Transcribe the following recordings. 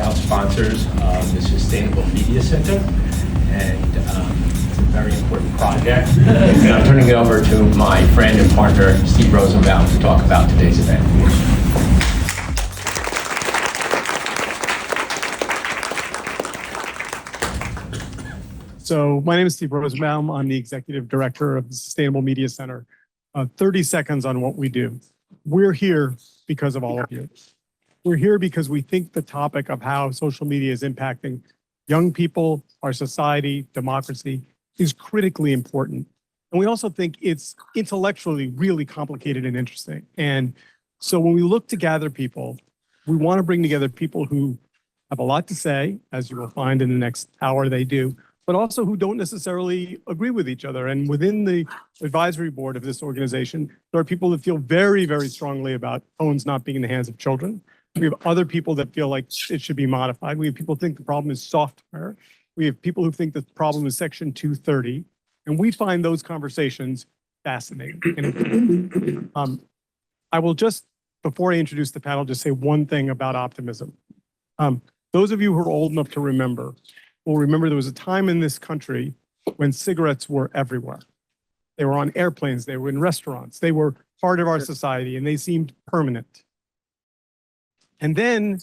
proud sponsors of the Sustainable Media Center, and it's a very important project. And I'm turning it over to my friend and partner, Steve Rosenbaum, to talk about today's event. So my name is Steve Rosenbaum. I'm the executive director of the Sustainable Media Center. 30 seconds on what we do. We're here because of all of you. We're here because we think the topic of how social media is impacting young people, our society, democracy is critically important. And we also think it's intellectually really complicated and interesting. And so when we look to gather people, we want to bring together people who have a lot to say, as you will find in the next hour they do, but also who don't necessarily agree with each other. And within the advisory board of this organization, there are people that feel very, very strongly about phones not being in the hands of children. We have other people that feel like it should be modified. We have people who think the problem is software. We have people who think the problem is Section 230. And we find those conversations fascinating. And, I will just, before I introduce the panel, just say one thing about optimism. Those of you who are old enough to remember will remember there was a time in this country when cigarettes were everywhere. They were on airplanes, they were in restaurants, they were part of our society, and they seemed permanent. And then,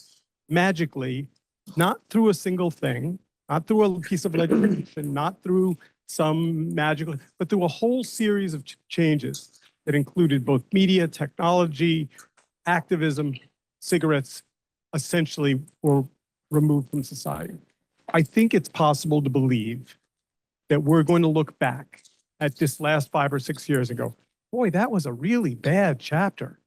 magically, not through a single thing, not through a piece of legislation, not through some magical, but through a whole series of changes that included both media, technology, activism, cigarettes, essentially were removed from society. I think it's possible to believe that we're going to look back at this last 5 or 6 years and go, boy, that was a really bad chapter.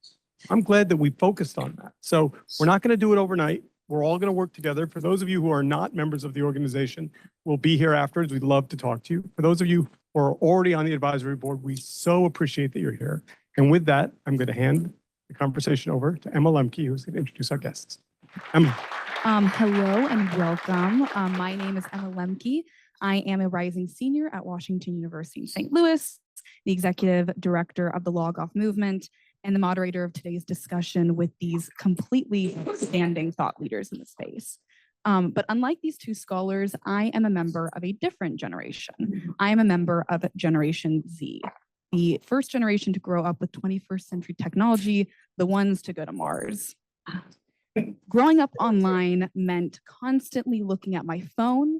I'm glad that we focused on that. So we're not going to do it overnight. We're all going to work together. For those of you who are not members of the organization, we'll be here afterwards. We'd love to talk to you. For those of you who are already on the advisory board, we so appreciate that you're here. And with that, I'm going to hand the conversation over to Emma Lembke, who's going to introduce our guests. Emma. Hello and welcome. My name is Emma Lembke. I am a rising senior at Washington University in St. Louis, the executive director of the Log Off movement, and the moderator of today's discussion with these completely outstanding thought leaders in the space. But unlike these two scholars, I am a member of a different generation. I am a member of Generation Z, the first generation to grow up with 21st century technology, the ones to go to Mars. Growing up online meant constantly looking at my phone,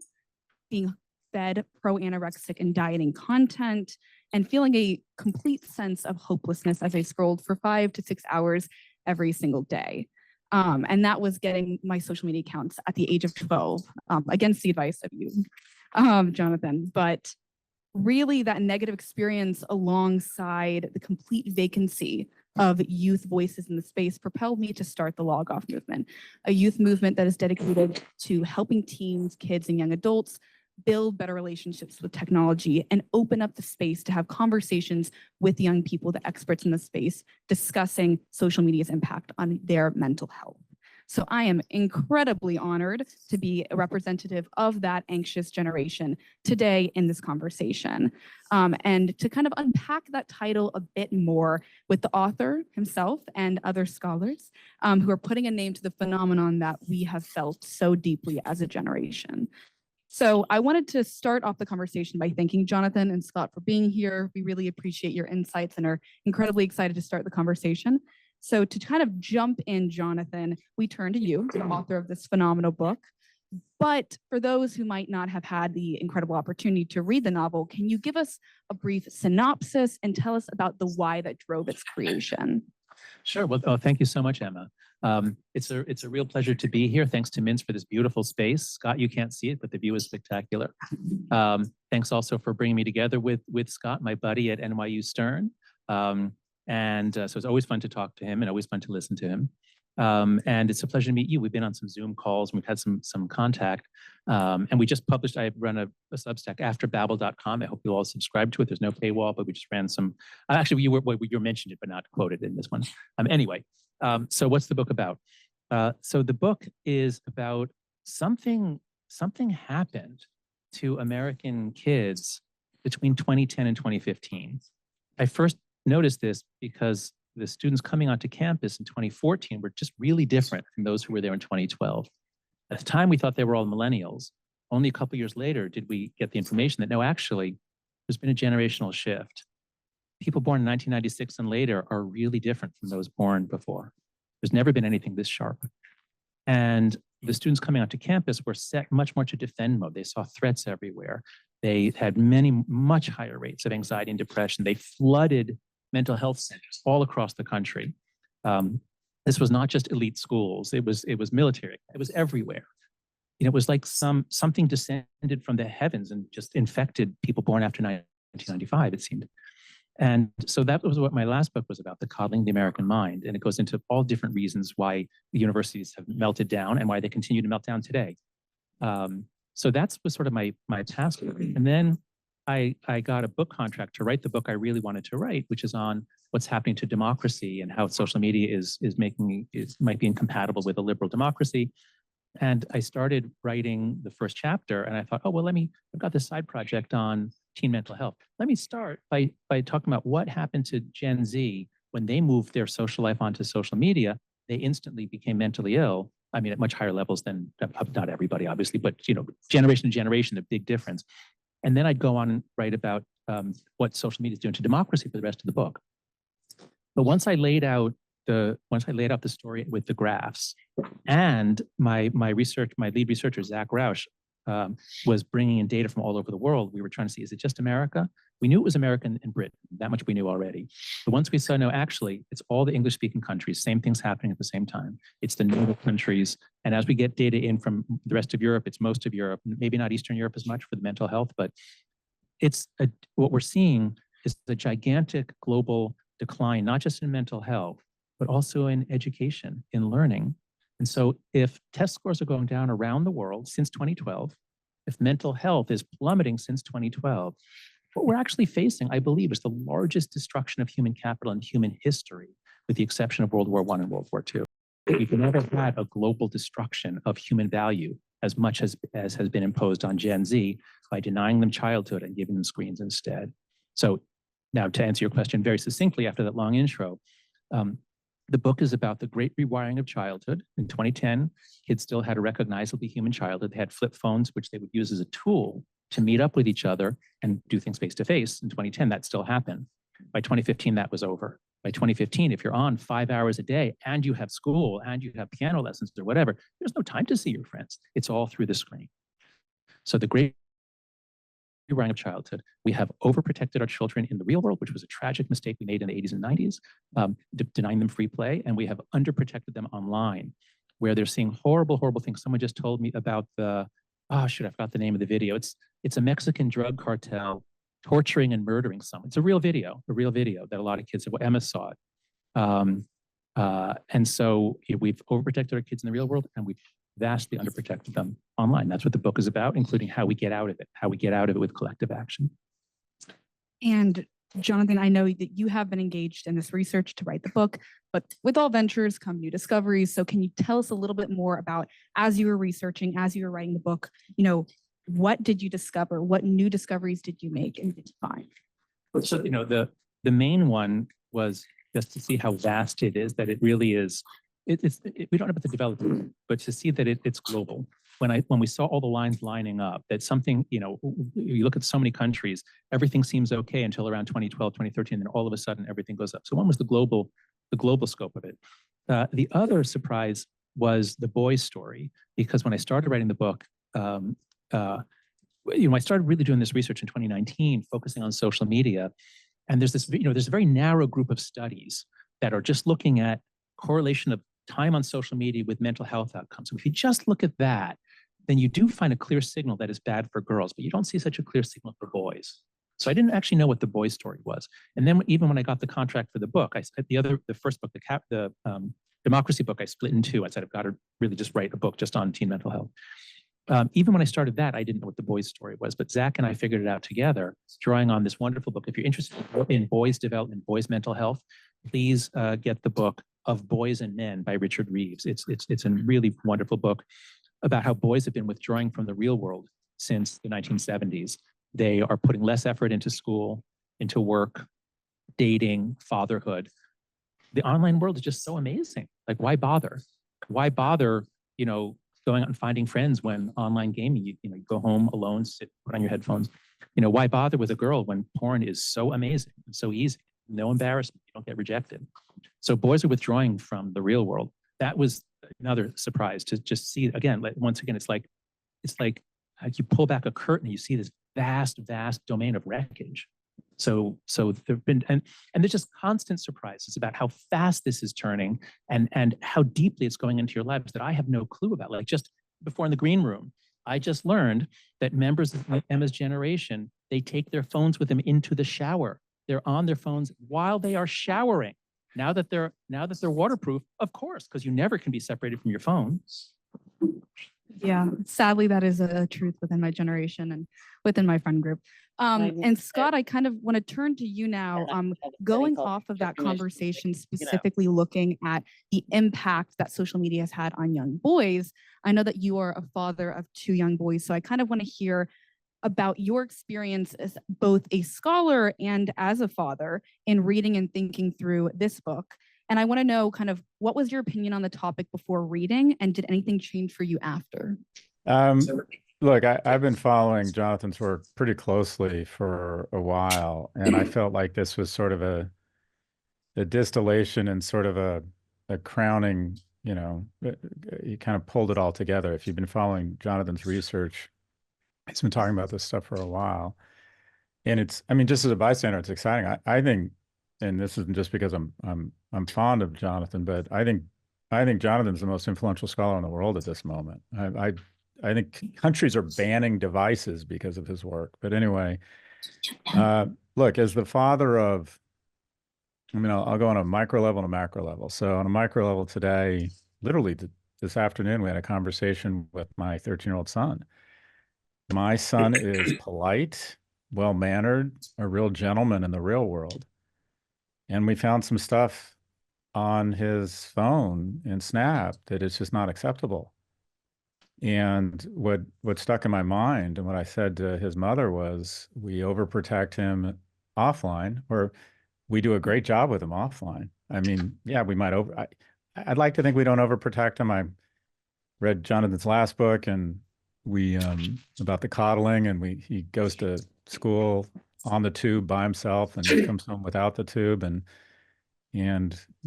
being fed pro-anorexic and dieting content, and feeling a complete sense of hopelessness as I scrolled for 5 to 6 hours every single day. And that was getting my social media accounts at the age of 12, against the advice of you, Jonathan. But really that negative experience alongside the complete vacancy of youth voices in the space propelled me to start the Log Off movement, a youth movement that is dedicated to helping teens, kids, and young adults build better relationships with technology and open up the space to have conversations with young people, the experts in the space, discussing social media's impact on their mental health. So I am incredibly honored to be a representative of that anxious generation today in this conversation. And to kind of unpack that title a bit more with the author himself and other scholars who are putting a name to the phenomenon that we have felt so deeply as a generation. So I wanted to start off the conversation by thanking Jonathan and Scott for being here. We really appreciate your insights and are incredibly excited to start the conversation. So to kind of jump in, Jonathan, we turn to you, the author of this phenomenal book. But for those who might not have had the incredible opportunity to read the novel, can you give us a brief synopsis and tell us about the why that drove its creation? Sure. Well, thank you so much, Emma. It's a real pleasure to be here. Thanks to Mince for this beautiful space. Scott, you can't see it, but the view is spectacular. Thanks also for bringing me together with Scott, my buddy at NYU Stern. So it's always fun to talk to him and always fun to listen to him. And it's a pleasure to meet you. We've been on some Zoom calls and we've had some contact. And we just published, I run a Substack, afterbabble.com. I hope you all subscribe to it. There's no paywall, but we just ran some, actually you mentioned it, but not quoted in this one. Anyway, so what's the book about? So the book is about something happened to American kids between 2010 and 2015. I first noticed this because the students coming onto campus in 2014 were just really different from those who were there in 2012. At the time, we thought they were all millennials. Only a couple years later did we get the information that no, actually, there's been a generational shift. People born in 1996 and later are really different from those born before. There's never been anything this sharp. And the students coming onto campus were set much more to defend mode. They saw threats everywhere. They had much higher rates of anxiety and depression. They flooded mental health centers all across the country. This was not just elite schools. It was military. It was everywhere. And it was like something descended from the heavens and just infected people born after 1995, it seemed. And so that was what my last book was about, The Coddling the American Mind. And it goes into all different reasons why the universities have melted down and why they continue to melt down today. So that was sort of my task. And then I got a book contract to write the book I really wanted to write, which is on what's happening to democracy and how social media might be incompatible with a liberal democracy. And I started writing the first chapter, and I thought, oh, well, I've got this side project on teen mental health. Let me start by talking about what happened to Gen Z when they moved their social life onto social media. They instantly became mentally ill. I mean, at much higher levels than, not everybody, obviously, but generation to generation, a big difference. And then I'd go on and write about what social media is doing to democracy for the rest of the book. But once I laid out the story with the graphs, and my lead researcher, Zach Roush, was bringing in data from all over the world. We were trying to see, is it just America? We knew it was America and Britain. That much we knew already. But once we saw, no, actually, it's all the English-speaking countries, same things happening at the same time. It's the Nordic countries. And as we get data in from the rest of Europe, it's most of Europe, maybe not Eastern Europe as much for the mental health, but what we're seeing is a gigantic global decline, not just in mental health, but also in education, in learning. And so if test scores are going down around the world since 2012, if mental health is plummeting since 2012, what we're actually facing, I believe, is the largest destruction of human capital in human history, with the exception of World War I and World War II. We've never had a global destruction of human value as much as has been imposed on Gen Z by denying them childhood and giving them screens instead. So now, to answer your question very succinctly after that long intro, the book is about the Great Rewiring of childhood. In 2010, kids still had a recognizably human childhood. They had flip phones, which they would use as a tool to meet up with each other and do things face to face. In 2010, that still happened. By 2015, that was over. By 2015, if you're on 5 hours a day and you have school and you have piano lessons or whatever, there's no time to see your friends. It's all through the screen. So the Great Rewiring of childhood, we have overprotected our children in the real world, which was a tragic mistake we made in the 80s and 90s, denying them free play, and we have underprotected them online, where they're seeing horrible, horrible things. Someone just told me about I forgot the name of the video. It's a Mexican drug cartel torturing and murdering someone. It's a real video that a lot of kids have. Emma saw it. And so we've overprotected our kids in the real world, and we've vastly underprotected them online. That's what the book is about, including how we get out of it, with collective action. And Jonathan, I know that you have been engaged in this research to write the book, but with all ventures come new discoveries. So can you tell us a little bit more about, as you were researching, as you were writing the book, what did you discover? What new discoveries did you make and did you find? So, the main one was just to see how vast it is, that it really is. We don't know about the development, but to see that it's global. When we saw all the lines lining up, that something, you look at so many countries, everything seems okay until around 2012, 2013, and then all of a sudden everything goes up. So one was the global scope of it. The other surprise was the boys' story, because when I started writing the book, I started really doing this research in 2019, focusing on social media. And there's a very narrow group of studies that are just looking at correlation of time on social media with mental health outcomes. So if you just look at that, then you do find a clear signal that is bad for girls, but you don't see such a clear signal for boys. So I didn't actually know what the boys' story was. And then even when I got the contract for the book, the first book, the democracy book, I split in two. I said, I've got to really just write a book just on teen mental health. Even when I started that, I didn't know what the boys' story was, but Zach and I figured it out together, drawing on this wonderful book. If you're interested in boys' development, boys' mental health, please get the book Of Boys and Men by Richard Reeves. It's a really wonderful book about how boys have been withdrawing from the real world since the 1970s. They are putting less effort into school, into work, dating, fatherhood. The online world is just so amazing. Like, why bother? Why bother, going out and finding friends when online gaming, you go home alone, put on your headphones. Why bother with a girl when porn is so amazing and so easy? No embarrassment, you don't get rejected. So boys are withdrawing from the real world. That was another surprise to just see. Again, once again, it's like you pull back a curtain, you see this vast domain of wreckage. So there've been and there's just constant surprises about how fast this is turning and how deeply it's going into your lives that I have no clue about. Like just before in the green room, I just learned that members of Emma's generation, they take their phones with them into the shower. They're on their phones while they are showering. Now that they're waterproof, of course, because you never can be separated from your phone. Yeah, sadly, that is a truth within my generation and within my friend group. And Scott, I kind of want to turn to you now, going off of that conversation, specifically looking at the impact that social media has had on young boys. I know that you are a father of 2 young boys, so I kind of want to hear about your experience as both a scholar and as a father in reading and thinking through this book. And I want to know kind of what was your opinion on the topic before reading, and did anything change for you after? Look, I've been following Jonathan's work pretty closely for a while, and I felt like this was sort of a distillation and sort of a crowning, he kind of pulled it all together. If you've been following Jonathan's research, he's been talking about this stuff for a while. And just as a bystander, it's exciting. I think, and this isn't just because I'm fond of Jonathan, but I think Jonathan's the most influential scholar in the world at this moment. I think countries are banning devices because of his work. But anyway, look, as the father of, I'll go on a micro level and a macro level. So on a micro level today, literally this afternoon, we had a conversation with my 13-year-old son. My son is polite, well-mannered, a real gentleman in the real world. And we found some stuff on his phone in Snap that is just not acceptable. And what stuck in my mind and what I said to his mother was, we overprotect him offline, or we do a great job with him offline. Yeah, we might I'd like to think we don't overprotect him. I read Jonathan's last book, and we about the coddling, and he goes to school on the tube by himself and comes home without the tube, and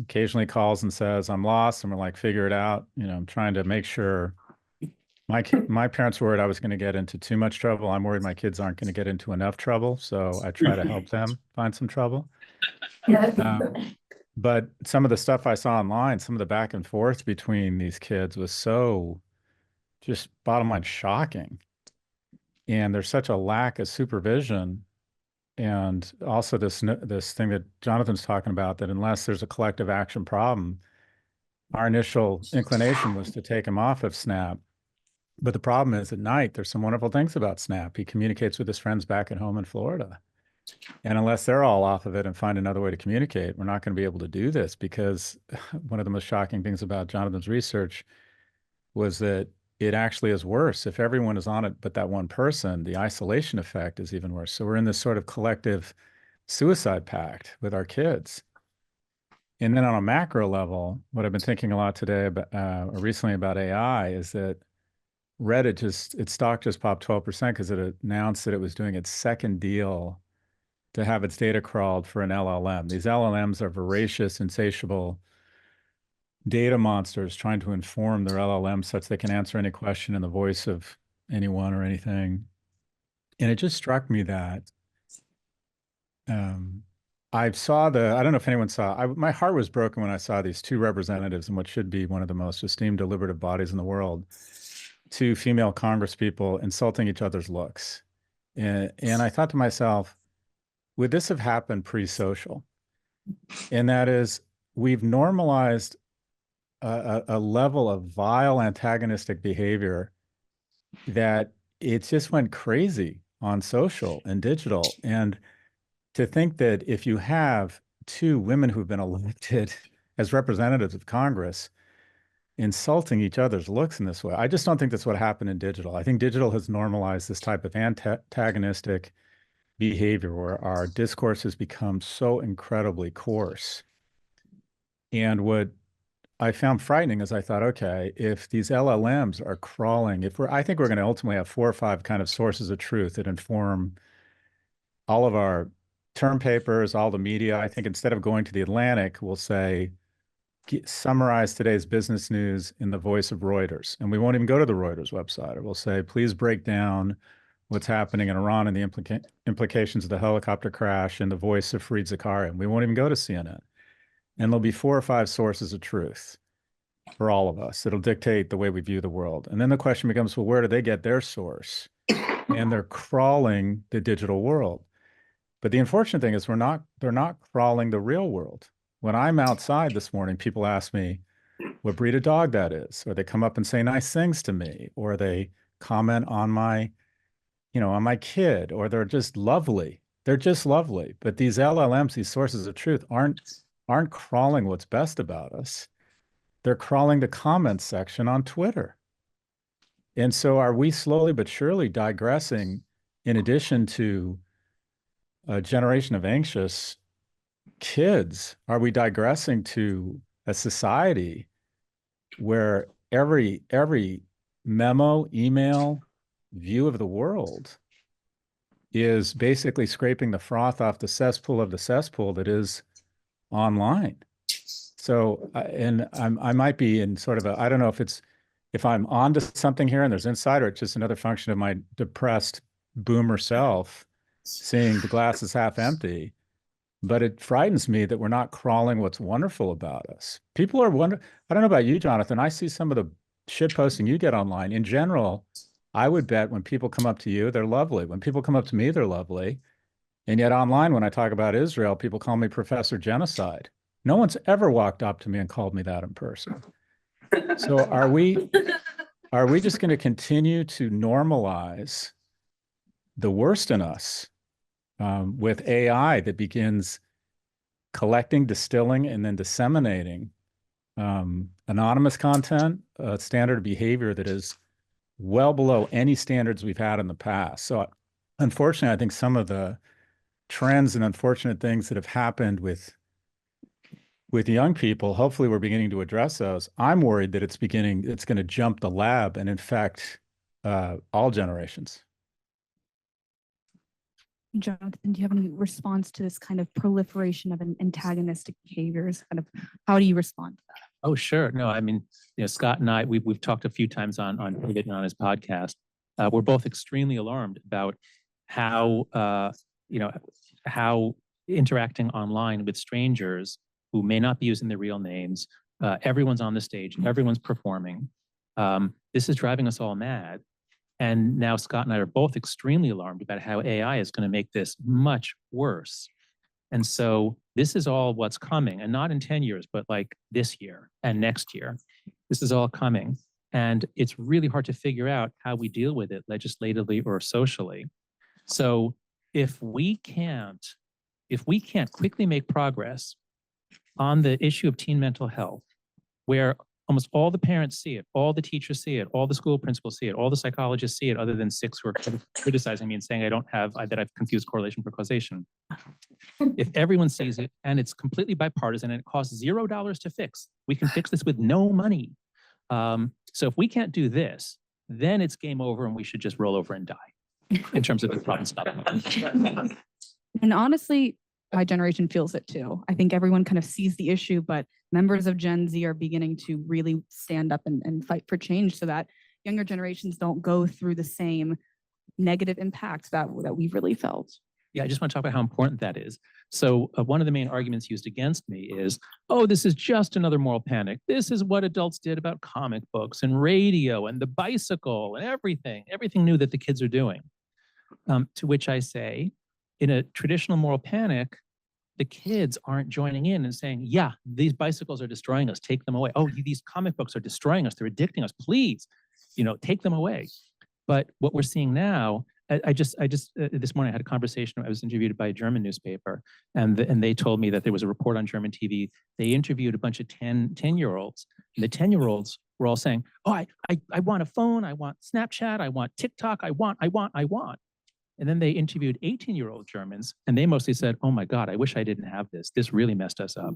occasionally calls and says, I'm lost, and we're like, figure it out. I'm trying to make sure. My parents were worried I was going to get into too much trouble. I'm worried my kids aren't going to get into enough trouble, so I try to help them find some trouble. But some of the stuff I saw online, some of the back and forth between these kids was so just bottom line shocking. And there's such a lack of supervision. And also this thing that Jonathan's talking about, that unless there's a collective action problem, our initial inclination was to take him off of Snap. But the problem is, at night, there's some wonderful things about Snap. He communicates with his friends back at home in Florida. And unless they're all off of it and find another way to communicate, we're not going to be able to do this, because one of the most shocking things about Jonathan's research was that it actually is worse. If everyone is on it but that one person, the isolation effect is even worse. So we're in this sort of collective suicide pact with our kids. And then on a macro level, what I've been thinking a lot today about, or recently about AI, is that Reddit its stock just popped 12% because it announced that it was doing its second deal to have its data crawled for an LLM. These LLMs are voracious, insatiable data monsters trying to inform their LLM such they can answer any question in the voice of anyone or anything. And it just struck me that I don't know if anyone saw, my heart was broken when I saw these 2 representatives in what should be one of the most esteemed deliberative bodies in the world, 2 female congresspeople insulting each other's looks. And I thought to myself, would this have happened pre-social? And that is, we've normalized a level of vile antagonistic behavior that it just went crazy on social and digital. And to think that if you have 2 women who've been elected as representatives of Congress insulting each other's looks in this way, I just don't think that's what happened in digital. I think digital has normalized this type of antagonistic behavior where our discourse has become so incredibly coarse. And what I found frightening is I thought, okay, if these LLMs are crawling, I think we're going to ultimately have 4 or 5 kind of sources of truth that inform all of our term papers, all the media. I think instead of going to the Atlantic, we'll say, summarize today's business news in the voice of Reuters. And we won't even go to the Reuters website. Or we'll say, please break down what's happening in Iran and the implications of the helicopter crash in the voice of Fareed Zakaria. And we won't even go to CNN. And there'll be 4 or 5 sources of truth for all of us. It'll dictate the way we view the world. And then the question becomes, well, where do they get their source? And they're crawling the digital world. But the unfortunate thing is they're not crawling the real world. When I'm outside this morning, people ask me what breed of dog that is, or they come up and say nice things to me, or they comment on my kid, or they're just lovely. They're just lovely. But these LLMs, these sources of truth, aren't crawling what's best about us. They're crawling the comments section on Twitter. And so are we slowly but surely digressing, in addition to a generation of anxious kids, are we digressing to a society where every memo, email, view of the world is basically scraping the froth off the cesspool of the cesspool that is online? So, and I might be in sort of I don't know if I'm onto something here and there's insight, or it's just another function of my depressed boomer self seeing the glass is half empty. But it frightens me that we're not crawling what's wonderful about us. People are wondering, I don't know about you, Jonathan, I see some of the shit posting you get online. In general, I would bet when people come up to you, they're lovely. When people come up to me, they're lovely. And yet online, when I talk about Israel, people call me Professor Genocide. No one's ever walked up to me and called me that in person. So are we just going to continue to normalize the worst in us with AI that begins collecting, distilling, and then disseminating anonymous content, standard behavior that is well below any standards we've had in the past? So unfortunately, I think some of the trends and unfortunate things that have happened with young people, hopefully we're beginning to address those. I'm worried that it's going to jump the lab and infect all generations. Jonathan, do you have any response to this kind of proliferation of antagonistic behaviors? Kind of, how do you respond to that? Oh, sure. No, I mean, Scott and I, we've talked a few times on Pivot and on his podcast. We're both extremely alarmed about how interacting online with strangers who may not be using their real names. Everyone's on the stage, everyone's performing. This is driving us all mad. And now Scott and I are both extremely alarmed about how AI is going to make this much worse. And so this is all what's coming, and not in 10 years, but like this year and next year. This is all coming. And it's really hard to figure out how we deal with it legislatively or socially. So if we can't quickly make progress on the issue of teen mental health, where almost all the parents see it, all the teachers see it, all the school principals see it, all the psychologists see it, other than 6 who are criticizing me and saying that I've confused correlation for causation. If everyone sees it and it's completely bipartisan and it costs $0 to fix, we can fix this with no money. So if we can't do this, then it's game over and we should just roll over and die in terms of the problem stopping. And honestly, my generation feels it too. I think everyone kind of sees the issue, but members of Gen Z are beginning to really stand up and fight for change so that younger generations don't go through the same negative impacts that we've really felt. Yeah, I just want to talk about how important that is. So one of the main arguments used against me is, oh, this is just another moral panic. This is what adults did about comic books and radio and the bicycle and everything new that the kids are doing. To which I say, in a traditional moral panic, the kids aren't joining in and saying, yeah, these bicycles are destroying us, take them away. Oh, these comic books are destroying us, they're addicting us, please, take them away. But what we're seeing now, I just this morning I had a conversation. I was interviewed by a German newspaper, and they told me that there was a report on German TV. They interviewed a bunch of 10-year-olds, and the 10-year-olds were all saying, oh, I want a phone, I want Snapchat, I want TikTok, I want. And then they interviewed 18-year-old Germans, and they mostly said, oh my God, I wish I didn't have this. This really messed us up.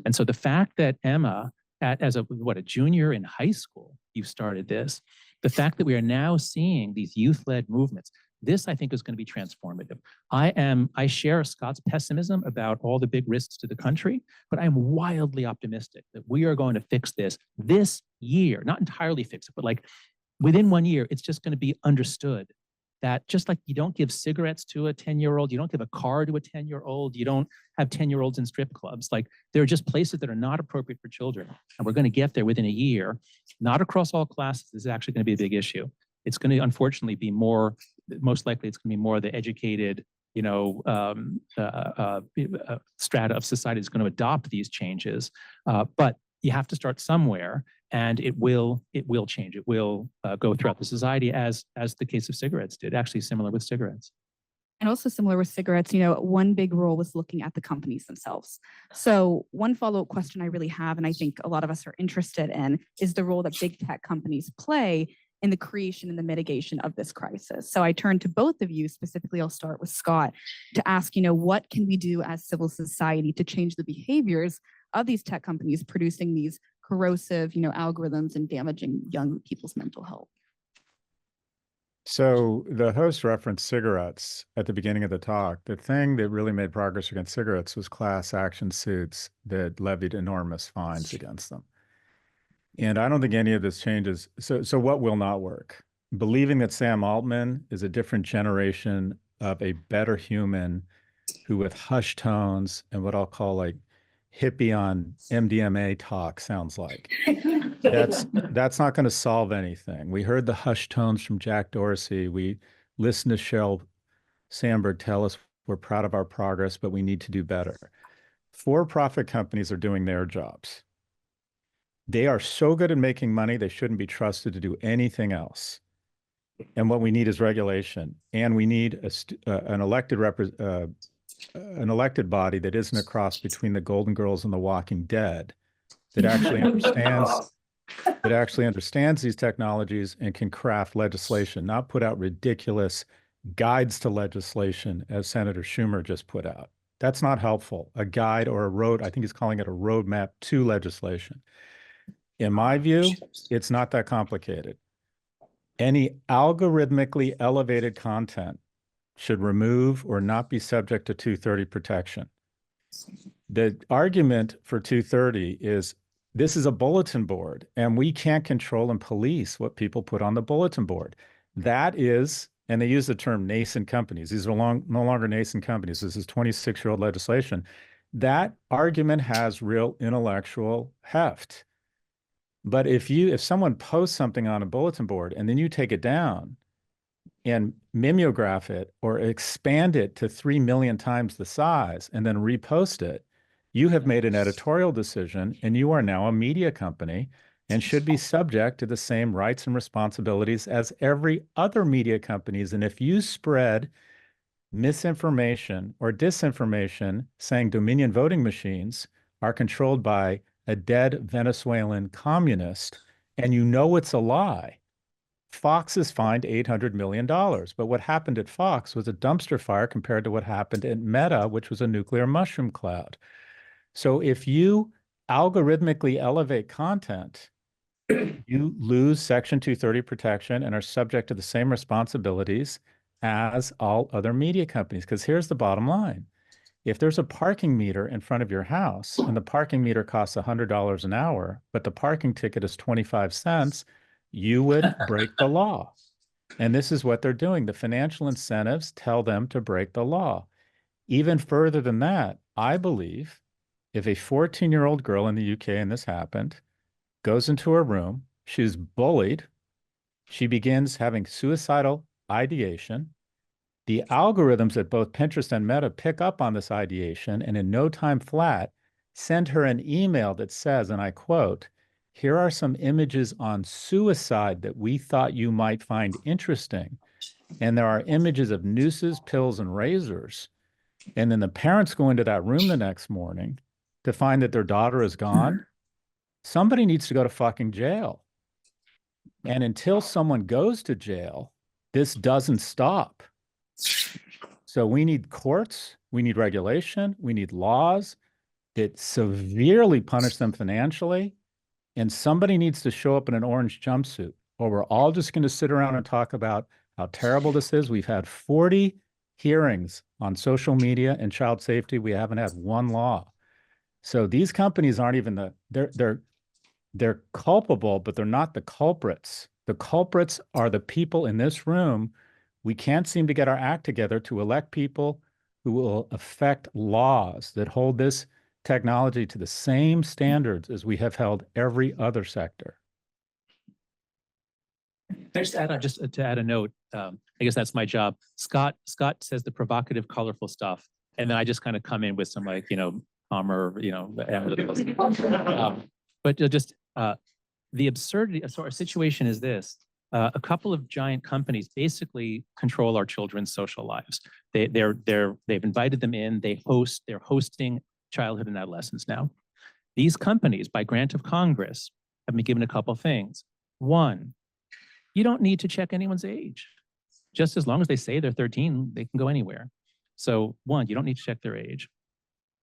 And so the fact that Emma as a junior in high school, you started this. The fact that we are now seeing these youth-led movements, this I think is going to be transformative. I share Scott's pessimism about all the big risks to the country, but I'm wildly optimistic that we are going to fix this year, not entirely fix it, but like within 1 year, it's just going to be understood that just like you don't give cigarettes to a 10-year-old, you don't give a car to a 10-year-old, you don't have 10-year-olds in strip clubs. Like there are just places that are not appropriate for children. And we're going to get there within a year, not across all classes. This is actually going to be a big issue. It's going to unfortunately be more, most likely it's going to be more the educated, strata of society is going to adopt these changes. But you have to start somewhere, and it will change. It will go throughout the society as the case of cigarettes did, actually similar with cigarettes. And also similar with cigarettes, one big role was looking at the companies themselves. So one follow-up question I really have, and I think a lot of us are interested in, is the role that big tech companies play in the creation and the mitigation of this crisis. So I turn to both of you, specifically I'll start with Scott, to ask, what can we do as civil society to change the behaviors of these tech companies producing these corrosive, algorithms and damaging young people's mental health? So the host referenced cigarettes at the beginning of the talk. The thing that really made progress against cigarettes was class action suits that levied enormous fines against them. And I don't think any of this changes. So what will not work? Believing that Sam Altman is a different generation of a better human who with hushed tones and what I'll call like hippie on MDMA talk sounds like. That's not going to solve anything. We heard the hushed tones from Jack Dorsey. We listened to Sheryl Sandberg tell us we're proud of our progress, but we need to do better. For-profit companies are doing their jobs. They are so good at making money, they shouldn't be trusted to do anything else. And what we need is regulation. And we need an elected body that isn't a cross between the Golden Girls and the Walking Dead, that actually understands these technologies and can craft legislation, not put out ridiculous guides to legislation as Senator Schumer just put out. That's not helpful. A guide or a road, I think he's calling it a roadmap to legislation. In my view, it's not that complicated. Any algorithmically elevated content should remove or not be subject to 230 protection. The argument for 230 is this is a bulletin board, and we can't control and police what people put on the bulletin board. That is, and they use the term nascent companies. These are no longer nascent companies. This is 26-year-old legislation. That argument has real intellectual heft. But if someone posts something on a bulletin board and then you take it down and mimeograph it or expand it to 3 million times the size and then repost it, you have made an editorial decision and you are now a media company and should be subject to the same rights and responsibilities as every other media companies. And if you spread misinformation or disinformation saying Dominion voting machines are controlled by a dead Venezuelan communist, and you know it's a lie, Fox is fined $800 million. But what happened at Fox was a dumpster fire compared to what happened at Meta, which was a nuclear mushroom cloud. So if you algorithmically elevate content, you lose Section 230 protection and are subject to the same responsibilities as all other media companies. Because here's the bottom line. If there's a parking meter in front of your house and the parking meter costs $100 an hour, but the parking ticket is 25 cents, you would break the law. And this is what they're doing. The financial incentives tell them to break the law. Even further than that, I believe if a 14-year-old girl in the UK, and this happened, goes into her room, she's bullied, she begins having suicidal ideation, the algorithms at both Pinterest and Meta pick up on this ideation and in no time flat send her an email that says, and I quote, "Here are some images on suicide that we thought you might find interesting." And there are images of nooses, pills, and razors. And then the parents go into that room the next morning to find that their daughter is gone. Somebody needs to go to fucking jail. And until someone goes to jail, this doesn't stop. So we need courts, we need regulation, we need laws that severely punish them financially And somebody needs to show up in an orange jumpsuit, or we're all just going to sit around and talk about how terrible this is. We've had 40 hearings on social media and child safety. We haven't had one law. So these companies aren't even they're culpable, but they're not the culprits. The culprits are the people in this room. We can't seem to get our act together to elect people who will affect laws that hold this technology to the same standards as we have held every other sector. Just to add a note, I guess that's my job. Scott says the provocative, colorful stuff, and then I just kind of come in with some calmer, but just the absurdity. So our situation is this: a couple of giant companies basically control our children's social lives. They've invited them in. They're hosting childhood and adolescence now. These companies, by grant of Congress, have been given a couple of things. One, you don't need to check anyone's age. Just as long as they say they're 13, they can go anywhere. So one, you don't need to check their age.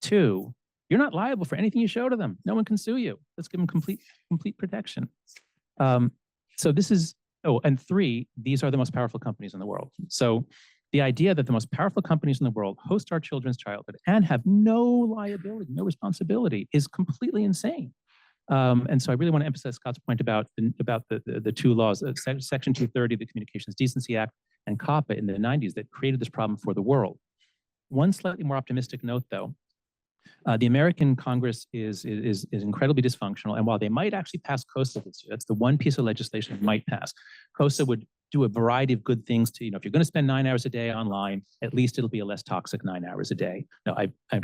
Two, you're not liable for anything you show to them. No one can sue you. Let's give them complete protection. So this is, and three, these are the most powerful companies in the world. So the idea that the most powerful companies in the world host our children's childhood and have no liability, no responsibility is completely insane. And so I really want to emphasize Scott's point about the two laws, Section 230 of the Communications Decency Act and COPPA in the 90s that created this problem for the world. One slightly more optimistic note, though, the American Congress is incredibly dysfunctional, and while they might actually pass COSA this year, that's the one piece of legislation that might pass. COSA would do a variety of good things to, if you're going to spend 9 hours a day online, at least it'll be a less toxic 9 hours a day. Now,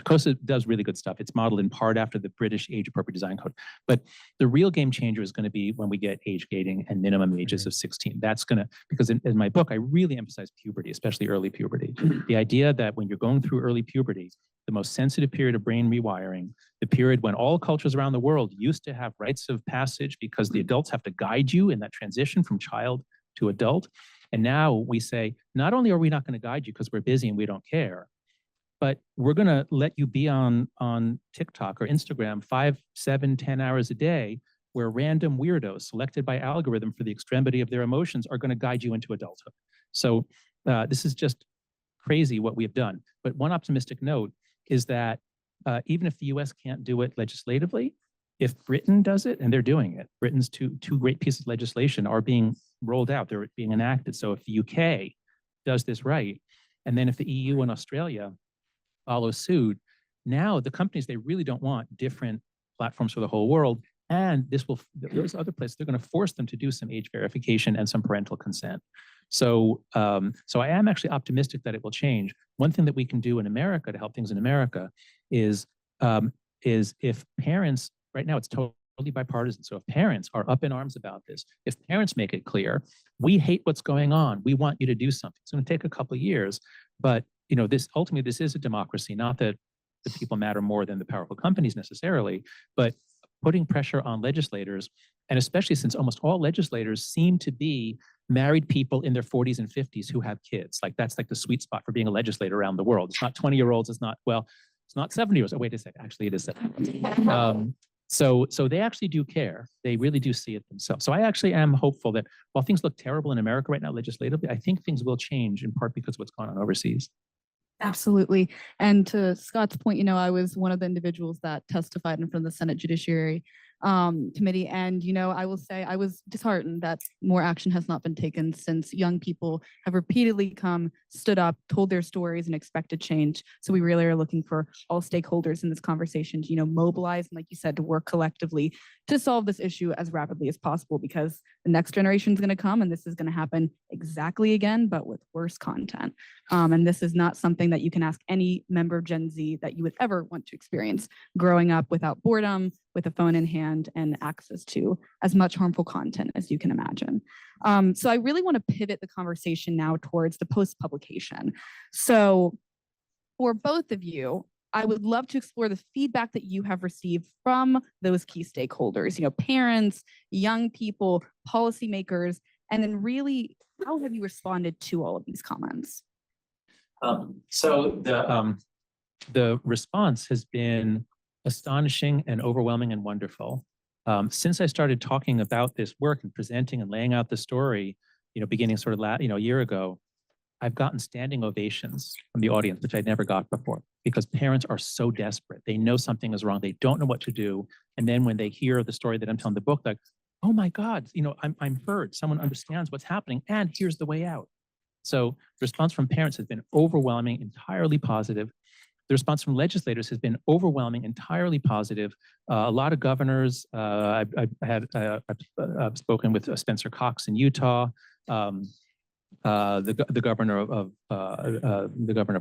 COSA does really good stuff. It's modeled in part after the British age-appropriate design code. But the real game changer is going to be when we get age gating and minimum ages of 16. That's going to, because in my book, I really emphasize puberty, especially early puberty. The idea that when you're going through early puberty, the most sensitive period of brain rewiring, the period when all cultures around the world used to have rites of passage because the adults have to guide you in that transition from child to adult. And now we say, not only are we not going to guide you because we're busy and we don't care, but we're going to let you be on TikTok or Instagram 5, 7, 10 hours a day, where random weirdos selected by algorithm for the extremity of their emotions are going to guide you into adulthood. So this is just crazy what we have done. But one optimistic note is that even if the US can't do it legislatively, if Britain does it, and they're doing it, Britain's two great pieces of legislation are being rolled out, they're being enacted. So if the UK does this right, and then if the EU and Australia follow suit, now the companies, they really don't want different platforms for the whole world. And those other places, they're going to force them to do some age verification and some parental consent. So I am actually optimistic that it will change. One thing that we can do in America to help things in America is if parents, right now it's totally bipartisan. So if parents are up in arms about this, if parents make it clear, we hate what's going on, we want you to do something. It's going to take a couple of years, but ultimately this is a democracy. Not that the people matter more than the powerful companies necessarily, but putting pressure on legislators, and especially since almost all legislators seem to be married people in their 40s and 50s who have kids. Like that's like the sweet spot for being a legislator around the world. It's not 20-year-olds. It's not 70-year-olds. Oh, wait a second. Actually, it is 70. So they actually do care. They really do see it themselves. So I actually am hopeful that while things look terrible in America right now legislatively, I think things will change in part because of what's going on overseas. Absolutely. And to Scott's point, I was one of the individuals that testified in front of the Senate Judiciary Committee. And, I will say I was disheartened that more action has not been taken since young people have repeatedly stood up, told their stories and expected change. So we really are looking for all stakeholders in this conversation to, mobilize and, like you said, to work collectively to solve this issue as rapidly as possible, because the next generation is going to come and this is going to happen exactly again, but with worse content. And this is not something that you can ask any member of Gen Z that you would ever want to experience growing up without boredom, with a phone in hand and access to as much harmful content as you can imagine. So I really want to pivot the conversation now towards the post-publication. So for both of you, I would love to explore the feedback that you have received from those key stakeholders, parents, young people, policymakers, and then really, how have you responded to all of these comments? So the response has been astonishing and overwhelming and wonderful. Since I started talking about this work and presenting and laying out the story, beginning sort of a year ago, I've gotten standing ovations from the audience, which I'd never got before, because parents are so desperate. They know something is wrong. They don't know what to do. And then when they hear the story that I'm telling the book, like, oh my God, I'm heard. Someone understands what's happening, and here's the way out. So the response from parents has been overwhelming, entirely positive. The response from legislators has been overwhelming, entirely positive. A lot of governors, I've spoken with Spencer Cox in Utah, the governor of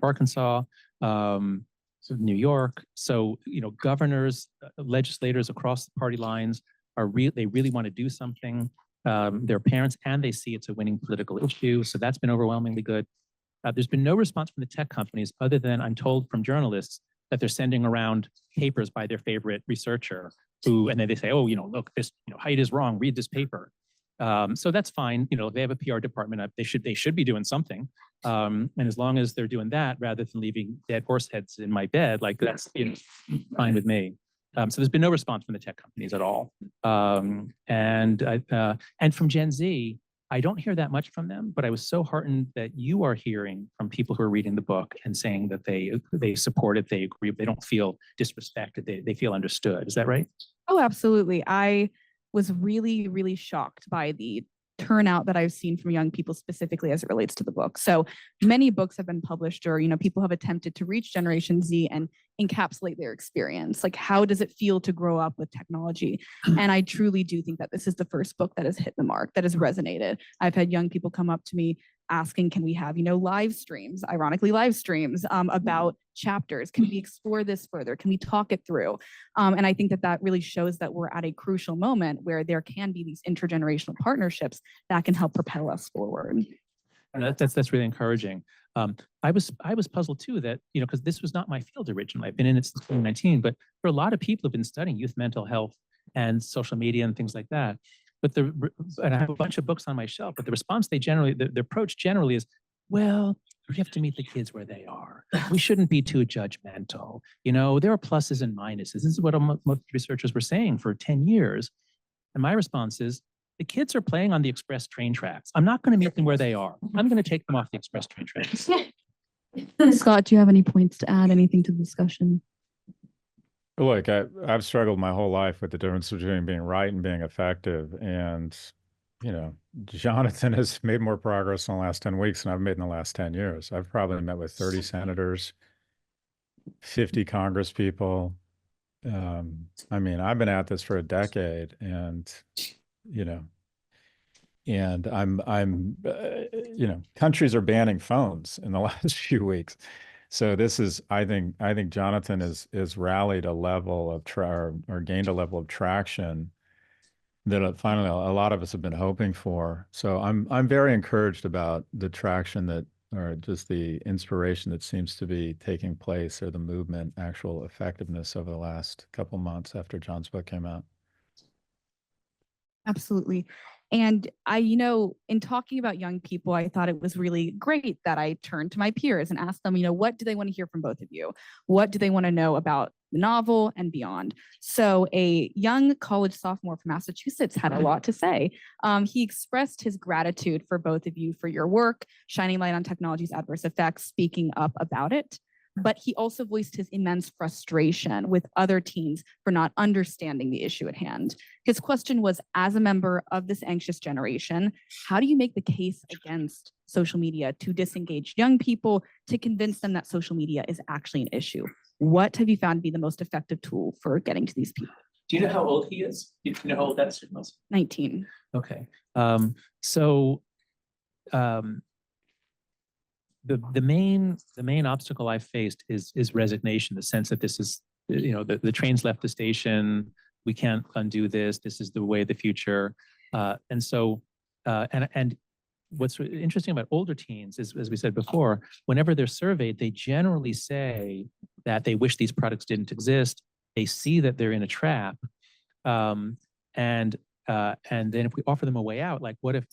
Arkansas, New York. So governors, legislators across the party lines they really want to do something. Their parents, and they see it's a winning political issue. So that's been overwhelmingly good. There's been no response from the tech companies other than I'm told from journalists that they're sending around papers by their favorite researcher and then they say, oh, look, this, Haidt is wrong, read this paper. So that's fine. They have a PR department. They should be doing something. And as long as they're doing that, rather than leaving dead horse heads in my bed, like that's fine with me. So there's been no response from the tech companies at all. And from Gen Z, I don't hear that much from them, but I was so heartened that you are hearing from people who are reading the book and saying that they support it, they agree, they don't feel disrespected, they feel understood. Is that right? Oh, absolutely. I was really, really shocked by the turnout that I've seen from young people specifically as it relates to the book. So many books have been published, or people have attempted to reach Generation Z and encapsulate their experience. Like, how does it feel to grow up with technology? And I truly do think that this is the first book that has hit the mark, that has resonated. I've had young people come up to me asking, can we have, live streams, ironically live streams about chapters? Can we explore this further? Can we talk it through? And I think that really shows that we're at a crucial moment where there can be these intergenerational partnerships that can help propel us forward. That's really encouraging. I was puzzled too that, because this was not my field originally. I've been in it since 2019, but for a lot of people who've been studying youth mental health and social media and things like that. But and I have a bunch of books on my shelf, but the response the approach generally is, well, we have to meet the kids where they are. We shouldn't be too judgmental. There are pluses and minuses. This is what most researchers were saying for 10 years. And my response is, the kids are playing on the express train tracks. I'm not going to meet them where they are. I'm going to take them off the express train tracks. Scott, do you have any points to add, anything to the discussion? Look, I've struggled my whole life with the difference between being right and being effective. And, Jonathan has made more progress in the last 10 weeks than I've made in the last 10 years. I've probably met with 30 senators, 50 Congress people. I've been at this for a decade, and, countries are banning phones in the last few weeks. So this is, I think Jonathan is rallied a level of or gained a level of traction that finally a lot of us have been hoping for. So I'm very encouraged about the traction or just the inspiration that seems to be taking place, or the movement, actual effectiveness over the last couple months after John's book came out. Absolutely. And in talking about young people, I thought it was really great that I turned to my peers and asked them, what do they want to hear from both of you? What do they want to know about the novel and beyond? So a young college sophomore from Massachusetts had a lot to say. He expressed his gratitude for both of you for your work, shining light on technology's adverse effects, speaking up about it. But he also voiced his immense frustration with other teens for not understanding the issue at hand. His question was, as a member of this anxious generation, how do you make the case against social media to disengage young people, to convince them that social media is actually an issue? What have you found to be the most effective tool for getting to these people? Do you know how old he is? Do you know how old that student was? 19. Okay. The main obstacle I faced is resignation, the sense that this is, the train's left the station, we can't undo this is the way of the future. And what's interesting about older teens is, as we said before, whenever they're surveyed, they generally say that they wish these products didn't exist. They see that they're in a trap. And then if we offer them a way out, like, what if,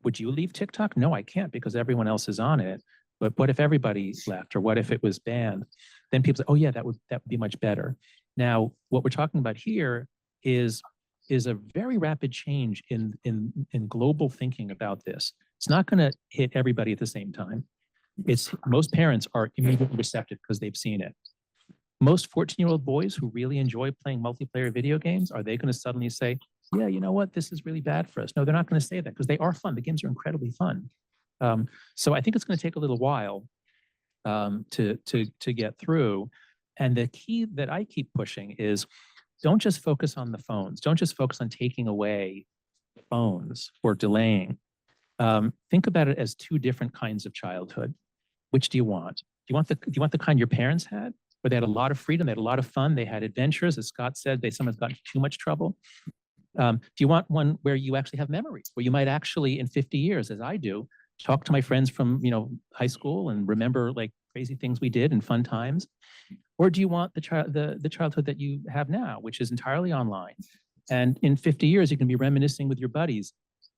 would you leave TikTok? No, I can't, because everyone else is on it. But what if everybody's left, or what if it was banned? Then people say, oh yeah, that would be much better. Now, what we're talking about here is a very rapid change in global thinking about this. It's not going to hit everybody at the same time. Most parents are immediately receptive because they've seen it. Most 14-year-old boys who really enjoy playing multiplayer video games, are they going to suddenly say, yeah, you know what, this is really bad for us? No, they're not going to say that because they are fun. The games are incredibly fun. So I think it's going to take a little while to get through. And the key that I keep pushing is don't just focus on the phones. Don't just focus on taking away phones or delaying. Think about it as two different kinds of childhood. Which do you want? Do you want the kind your parents had, where they had a lot of freedom, they had a lot of fun, they had adventures, as Scott said, they sometimes got into too much trouble? Do you want one where you actually have memories, where you might actually, in 50 years, as I do, talk to my friends from high school and remember like crazy things we did and fun times? Or do you want the childhood that you have now, which is entirely online? And in 50 years, you can be reminiscing with your buddies.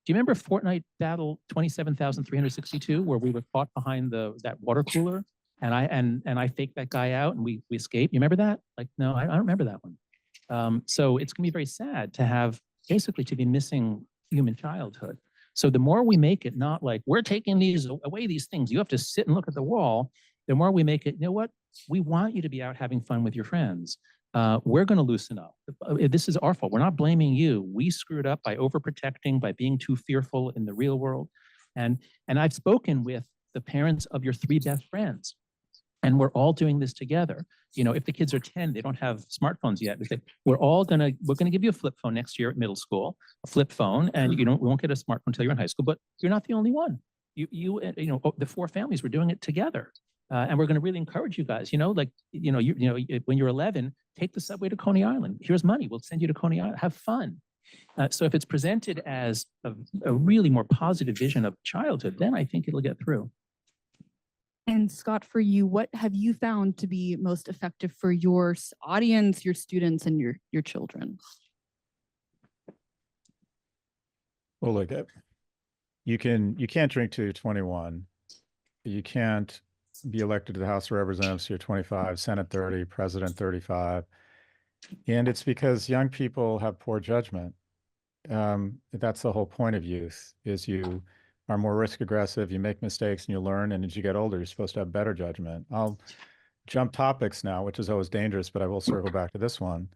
Do you remember Fortnite Battle 27,362, where we were caught behind that water cooler, and I faked that guy out and we escaped? You remember that? Like, no, I don't remember that one. So it's gonna be very sad to be missing human childhood. So the more we make it not like we're taking away these things, you have to sit and look at the wall, the more we make it, you know what? We want you to be out having fun with your friends. We're going to loosen up. This is our fault. We're not blaming you. We screwed up by overprotecting, by being too fearful in the real world. And I've spoken with the parents of your 3 best friends, and we're all doing this together. If the kids are 10, they don't have smartphones yet. We're gonna give you a flip phone next year at middle school, a flip phone, and we won't get a smartphone until you're in high school. But you're not the only one. The 4 families were doing it together. And we're going to really encourage you guys, when you're 11, take the subway to Coney Island. Here's money. We'll send you to Coney Island. Have fun. So if it's presented as a really more positive vision of childhood, then I think it'll get through. And Scott, for you, what have you found to be most effective for your audience, your students, and your children? Well, look, you can't drink till you're 21. You can't be elected to the House of Representatives, you're 25, Senate 30, President 35. And it's because young people have poor judgment. That's the whole point of youth, is you are more risk aggressive, you make mistakes and you learn, and as you get older, you're supposed to have better judgment. I'll jump topics now, which is always dangerous, but I will circle back to this one.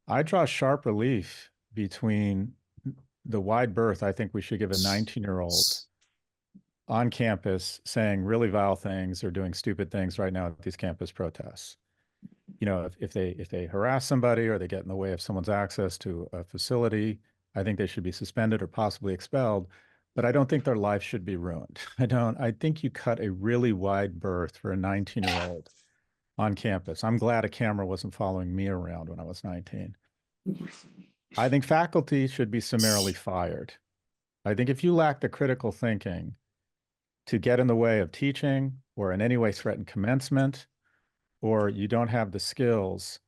I draw sharp relief between the wide berth I think we should give a 19-year-old on campus saying really vile things or doing stupid things right now at these campus protests. If they harass somebody or they get in the way of someone's access to a facility, I think they should be suspended or possibly expelled, but I don't think their life should be ruined. I think you cut a really wide berth for a 19-year-old on campus. I'm glad a camera wasn't following me around when I was 19. I think faculty should be summarily fired. I think if you lack the critical thinking to get in the way of teaching or in any way threaten commencement, or you don't have the skills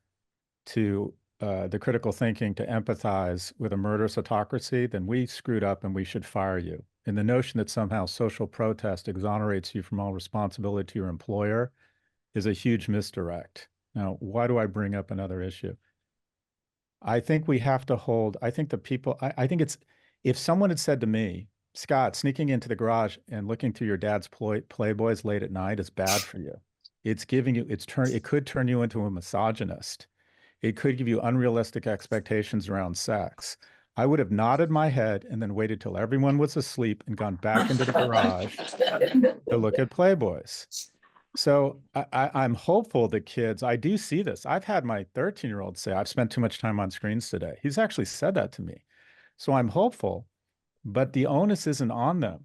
to the critical thinking to empathize with a murderous autocracy, then we screwed up and we should fire you. And the notion that somehow social protest exonerates you from all responsibility to your employer is a huge misdirect. Now, why do I bring up another issue? I think we have to hold, I think if someone had said to me, Scott, sneaking into the garage and looking through your dad's Playboys late at night is bad for you. It could turn you into a misogynist. It could give you unrealistic expectations around sex. I would have nodded my head and then waited till everyone was asleep and gone back into the garage to look at Playboys. So I'm hopeful that kids, I do see this. I've had my 13-year-old say, I've spent too much time on screens today. He's actually said that to me. So I'm hopeful, but the onus isn't on them.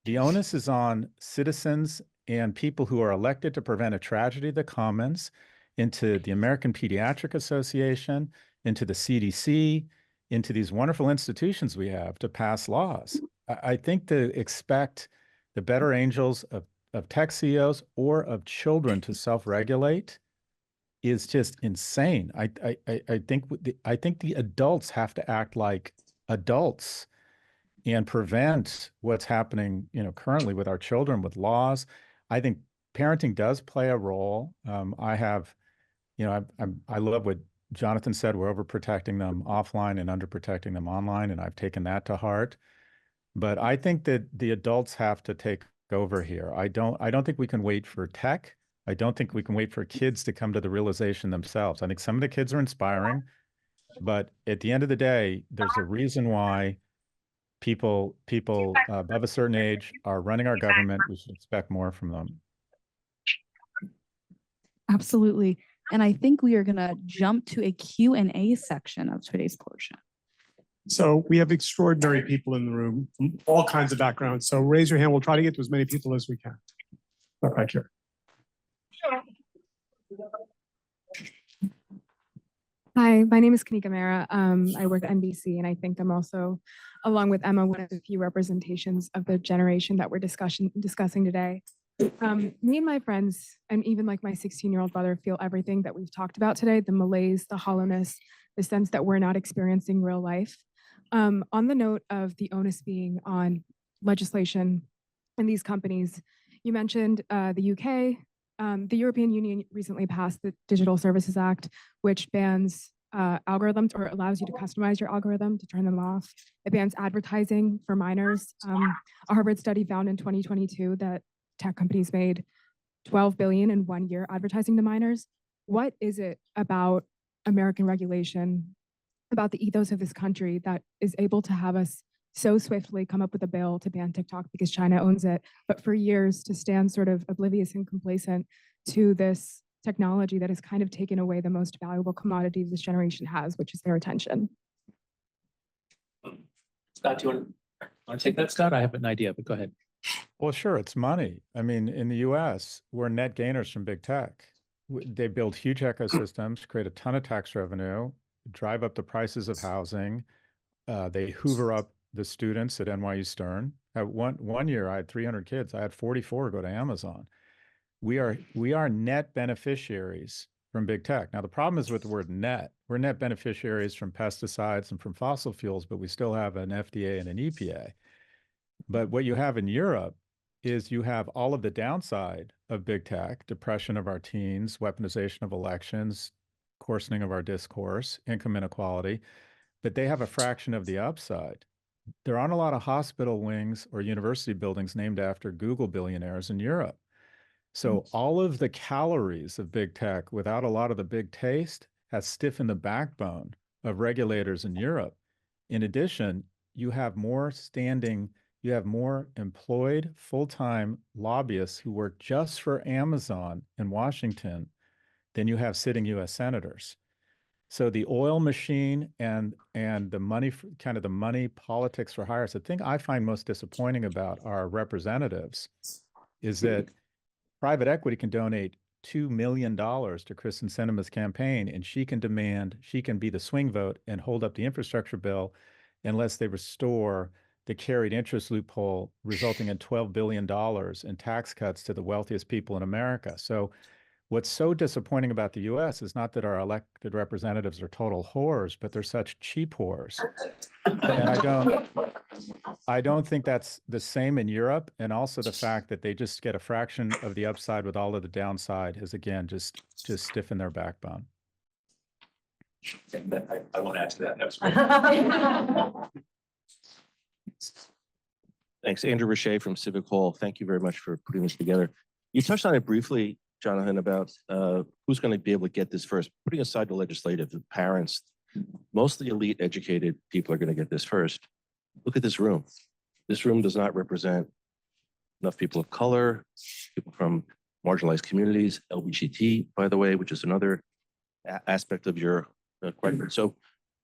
The onus is on citizens and people who are elected to prevent a tragedy of the commons, into the American Pediatric Association, into the CDC, into these wonderful institutions we have to pass laws. I think to expect the better angels of tech CEOs or of children to self-regulate is just insane. I think the adults have to act like adults and prevent what's happening, currently with our children, with laws. I think parenting does play a role. I love what Jonathan said we're overprotecting them offline and underprotecting them online, and I've taken that to heart. But I think that the adults have to take over here. I don't think we can wait for tech. I don't think we can wait for kids to come to the realization themselves. I think some of the kids are inspiring, but at the end of the day, there's a reason why people above a certain age are running our government. We should expect more from them. Absolutely. And I think we are going to jump to a Q&A section of today's portion. So we have extraordinary people in the room from all kinds of backgrounds. So raise your hand. We'll try to get to as many people as we can. Right here. Hi, my name is Kanika Mera. I work at NBC, and I think I'm also, along with Emma, one of the few representations of the generation that we're discussing today. Me and my friends, and even like my 16-year-old brother, feel everything that we've talked about today, the malaise, the hollowness, the sense that we're not experiencing real life. On the note of the onus being on legislation and these companies, you mentioned the UK. The European Union recently passed the Digital Services Act, which bans algorithms or allows you to customize your algorithm to turn them off. It bans advertising for minors. A Harvard study found in 2022 that tech companies made $12 billion in 1 year advertising to minors. What is it about American regulation, about the ethos of this country, that is able to have us so swiftly come up with a bill to ban TikTok because China owns it, but for years to stand sort of oblivious and complacent to this technology that has kind of taken away the most valuable commodity this generation has, which is their attention? Scott, do you want to take that, Scott? I have an idea, but go ahead. Well, sure, it's money. I mean, in the US, we're net gainers from big tech. They build huge ecosystems, create a ton of tax revenue, drive up the prices of housing. They hoover up the students at NYU Stern. One year, I had 300 kids. I had 44 go to Amazon. We are net beneficiaries from big tech. Now, the problem is with the word net. We're net beneficiaries from pesticides and from fossil fuels, but we still have an FDA and an EPA. But what you have in Europe is you have all of the downside of big tech: depression of our teens, weaponization of elections, coarsening of our discourse, income inequality, but they have a fraction of the upside. There aren't a lot of hospital wings or university buildings named after Google billionaires in Europe. So all of the calories of big tech without a lot of the big taste has stiffened the backbone of regulators in Europe. In addition, you have more employed full-time lobbyists who work just for Amazon in Washington than you have sitting US senators. So the oil machine and the money, kind of the money politics for hire. So the thing I find most disappointing about our representatives is that private equity can donate $2 million to Kristen Sinema's campaign, and she can be the swing vote and hold up the infrastructure bill unless they restore the carried interest loophole, resulting in $12 billion in tax cuts to the wealthiest people in America. So what's so disappointing about the US is not that our elected representatives are total whores, but they're such cheap whores. And I don't think that's the same in Europe. And also the fact that they just get a fraction of the upside with all of the downside has, again, just stiffened their backbone. I won't add to that. That was great. Thanks, Andrew Richet from Civic Hall. Thank you very much for putting this together. You touched on it briefly, Jonathan, about who's going to be able to get this first. Putting aside the legislative, the parents, mostly elite educated people are going to get this first. Look at this room. This room does not represent enough people of color, people from marginalized communities, LGBT, by the way, which is another aspect of your question. So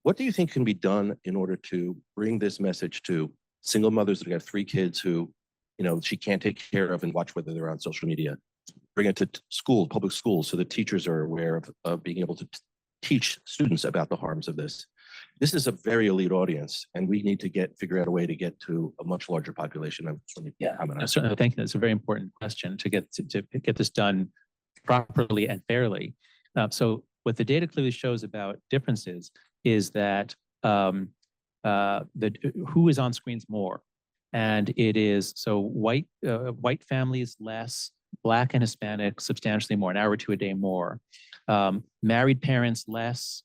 what do you think can be done in order to bring this message to single mothers that have 3 kids who, she can't take care of and watch whether they're on social media? Bring it to schools, public schools, so that teachers are aware of being able to teach students about the harms of this. This is a very elite audience, and we need to figure out a way to get to a much larger population. Yeah, certainly. Thank you. That's a very important question to get this done properly and fairly. So what the data clearly shows about differences is that who is on screens more, and it is so white families less, Black and Hispanic substantially more, an hour or 2 a day more, married parents less,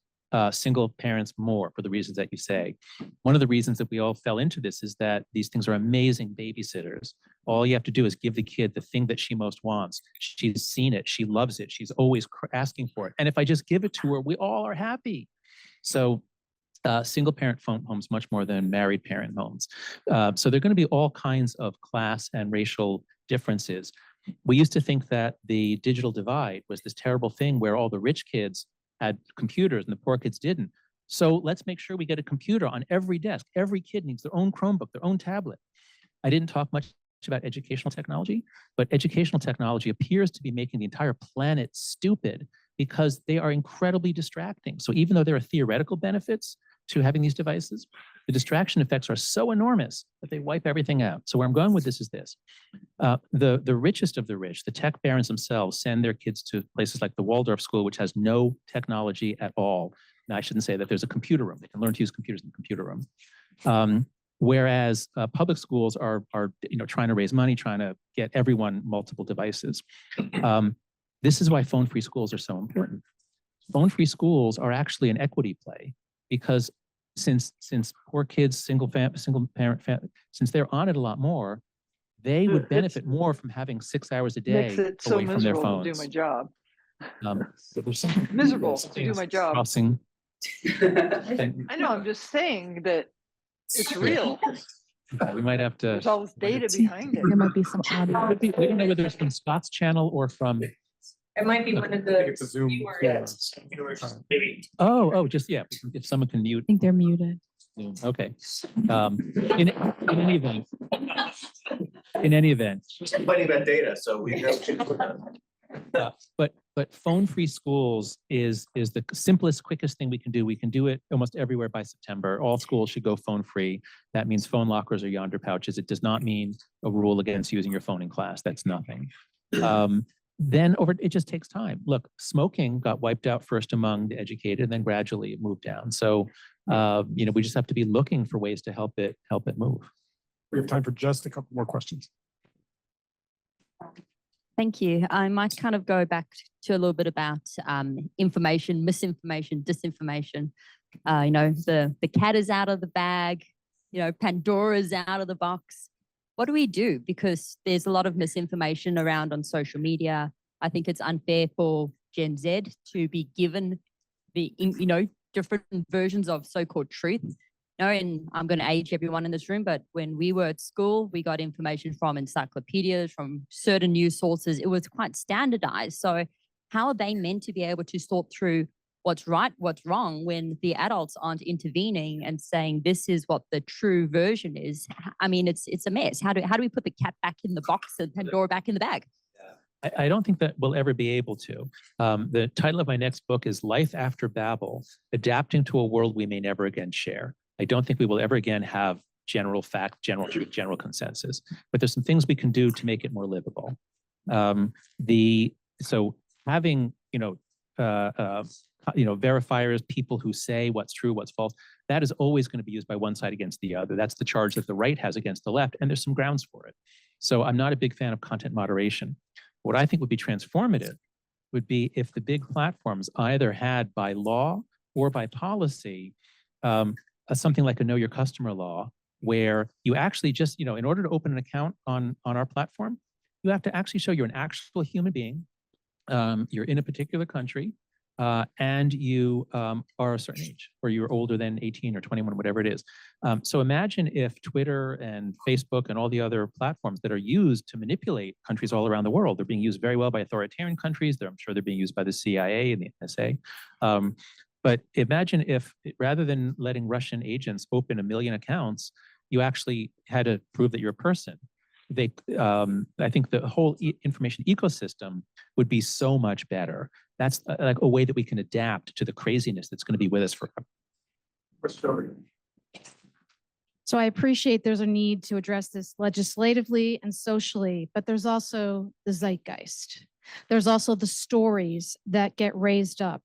single parents more for the reasons that you say. One of the reasons that we all fell into this is that these things are amazing babysitters. All you have to do is give the kid the thing that she most wants. She's seen it. She loves it. She's always asking for it. And if I just give it to her, we all are happy. So single parent homes much more than married parent homes. So there are going to be all kinds of class and racial differences. We used to think that the digital divide was this terrible thing where all the rich kids had computers and the poor kids didn't. So let's make sure we get a computer on every desk. Every kid needs their own Chromebook, their own tablet. I didn't talk much about educational technology, but educational technology appears to be making the entire planet stupid because they are incredibly distracting. So even though there are theoretical benefits to having these devices, the distraction effects are so enormous that they wipe everything out. So where I'm going with this is this. The richest of the rich, the tech barons themselves, send their kids to places like the Waldorf School, which has no technology at all. Now, I shouldn't say that there's a computer room. They can learn to use computers in the computer room. Whereas public schools are trying to raise money, trying to get everyone multiple devices. This is why phone-free schools are so important. Phone-free schools are actually an equity play because since poor kids, single parent, since they're on it a lot more, they would benefit more from having 6 hours a day Makes it so away from their miserable phones. to do my job. So there's something Miserable to do my job. crossing. I know, I'm just saying that it's real. We might have to. There's all this data behind it. There might be some audio. We don't know whether it's from Scott's channel or from. It might be one of it's a the Zoom. viewers. Maybe. Oh, just yeah. If someone can mute. I think they're muted. Okay. In any event. In any event. Complaining about data, so we know. But phone-free schools is the simplest, quickest thing we can do. We can do it almost everywhere by September. All schools should go phone-free. That means phone lockers or yonder pouches. It does not mean a rule against using your phone in class. That's nothing. Then it just takes time. Look, smoking got wiped out first among the educated, and then gradually it moved down. So we just have to be looking for ways to help it move. We have time for just a couple more questions. Thank you. I might kind of go back to a little bit about information, misinformation, disinformation. The cat is out of the bag, Pandora's out of the box. What do we do? Because there's a lot of misinformation around on social media. I think it's unfair for Gen Z to be given the, different versions of so-called truth. And I'm going to age everyone in this room, but when we were at school, we got information from encyclopedias, from certain news sources. It was quite standardized. So how are they meant to be able to sort through what's right, what's wrong, when the adults aren't intervening and saying this is what the true version is? I mean, it's a mess. How do we put the cat back in the box and Pandora back in the bag? I don't think that we'll ever be able to. The title of my next book is Life After Babel, Adapting to a World We May Never Again Share. I don't think we will ever again have general fact, general truth, general consensus, but there's some things we can do to make it more livable. So having, verifiers, people who say what's true, what's false, that is always going to be used by one side against the other. That's the charge that the right has against the left, and there's some grounds for it. So I'm not a big fan of content moderation. What I think would be transformative would be if the big platforms either had by law or by policy something like a know your customer law, where you actually just, in order to open an account on our platform, you have to actually show you're an actual human being, you're in a particular country, and you are a certain age, or you're older than 18 or 21, whatever it is. So imagine if Twitter and Facebook and all the other platforms that are used to manipulate countries all around the world, they're being used very well by authoritarian countries. I'm sure they're being used by the CIA and the NSA. But imagine if, rather than letting Russian agents open 1 million accounts, you actually had to prove that you're a person. I think the whole information ecosystem would be so much better. That's like a way that we can adapt to the craziness that's going to be with us forever. So I appreciate there's a need to address this legislatively and socially, but there's also the zeitgeist. There's also the stories that get raised up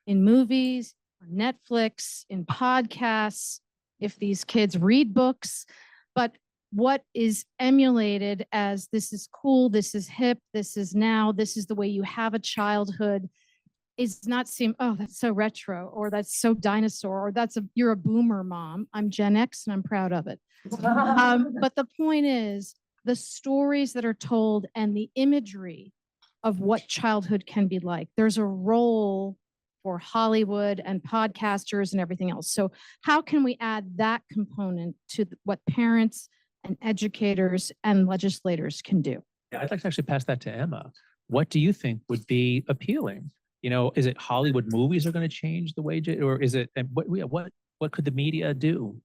in movies, on Netflix, in podcasts, if these kids read books. But what is emulated as this is cool, this is hip, this is now, this is the way you have a childhood, is not seem, oh, that's so retro, or that's so dinosaur, or you're a boomer, mom. I'm Gen X and I'm proud of it. But the point is, the stories that are told and the imagery of what childhood can be like. There's a role for Hollywood and podcasters and everything else. So how can we add that component to what parents and educators and legislators can do? Yeah, I'd like to actually pass that to Emma. What do you think would be appealing? You know, is it Hollywood movies are going to change the way, or is it, and what could the media do?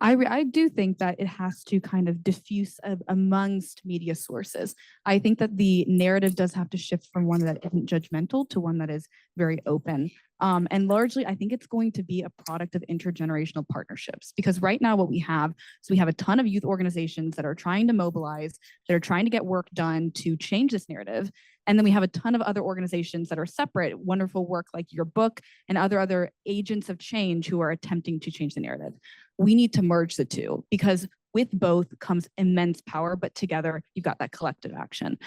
I do think that it has to kind of diffuse amongst media sources. I think that the narrative does have to shift from one that isn't judgmental to one that is very open. And largely, I think it's going to be a product of intergenerational partnerships, because right now what we have is we have a ton of youth organizations that are trying to mobilize, that are trying to get work done to change this narrative. And then we have a ton of other organizations that are separate, wonderful work like your book and other agents of change who are attempting to change the narrative. We need to merge the two, because with both comes immense power, but together you've got that collective action.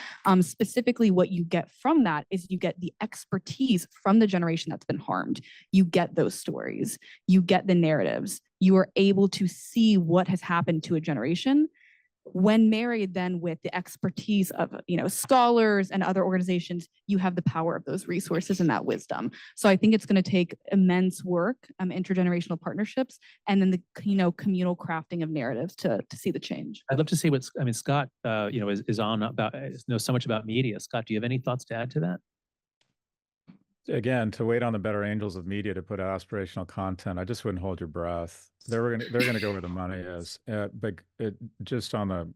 Specifically, what you get from that is you get the expertise from the generation that's been harmed. You get those stories, you get the narratives, you are able to see what has happened to a generation. When married then with the expertise of, you know, scholars and other organizations, you have the power of those resources and that wisdom. So I think it's going to take immense work, intergenerational partnerships, and then the, you know, communal crafting of narratives to see the change. I'd love to see what's, I mean, Scott, you know, is on about, knows so much about media. Scott, do you have any thoughts to add to that? Again, to wait on the better angels of media to put out aspirational content, I just wouldn't hold your breath. They're gonna go where the money is. But just on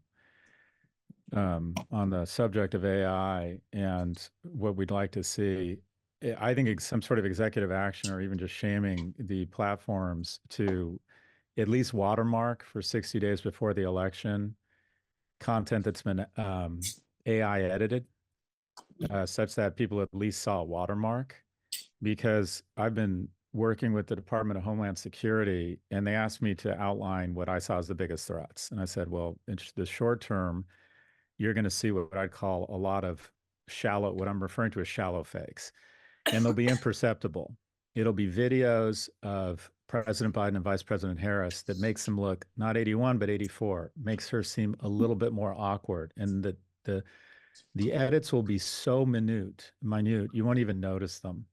the subject of AI and what we'd like to see, I think some sort of executive action or even just shaming the platforms to at least watermark for 60 days before the election content that's been AI edited, such that people at least saw a watermark. Because I've been working with the Department of Homeland Security, and they asked me to outline what I saw as the biggest threats. And I said, well, in the short term, you're going to see what I'd call a lot of shallow, what I'm referring to as shallow fakes. And they'll be imperceptible. It'll be videos of President Biden and Vice President Harris that makes them look not 81, but 84, makes her seem a little bit more awkward. And the edits will be so minute, you won't even notice them.